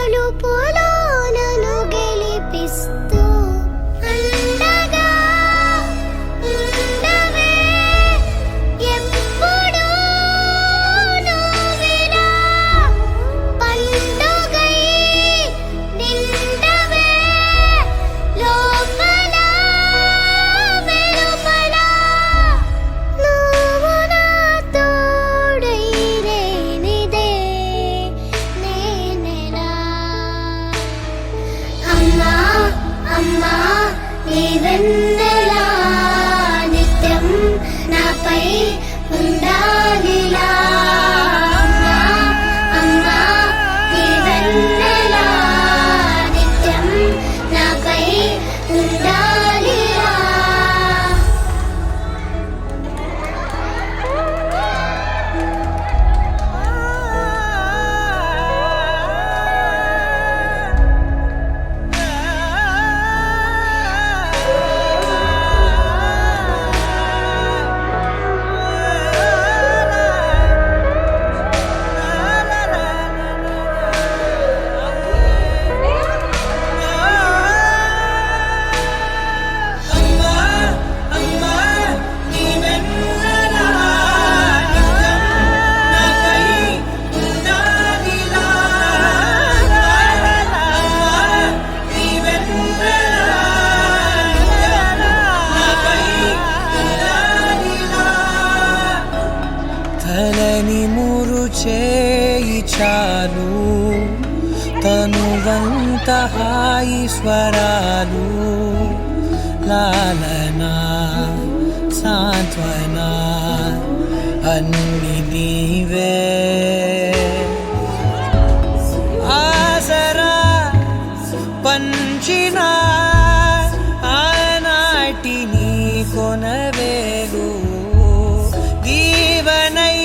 మలుపులో నన్ను గెలిపిస్తూ అండగా ఉండవే ఎప్పుడూ నువ్విలా పండుగై నిండవే లోపల వెలుపల నువ్వు నా తోడై లేనిదే నేనెలా అమ్మా అమ్మా నీ వెన్నెలా నిత్యం నాపై ఉండాలిలా అమ్మా అమ్మా నీ వెన్నెలా నిత్యం నాపై ఉండాలిలా తలని మురు చేయి చాలు తనువంత హాయి స్వరాలు లాలనా సాంత్వన అన్ని నీవే ఆసరా పంచిన ఆనాటి నీ కొనవేలు దీవనై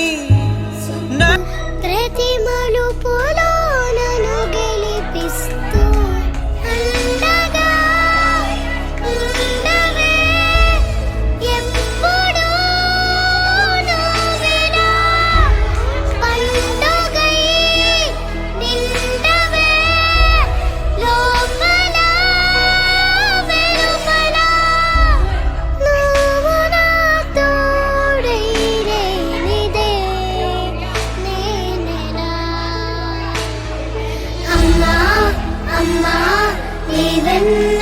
ప్రతి మలుపులో నన్ను గెలిపిస్తూ అండగా ఉండవే ఎప్పుడూ నువ్విలా పండుగై నిండవే లోపల వెలుపల నువ్వు నా తోడై లేనిదే నేనెలా అమ్మా అమ్మా నీ వెన్నెలా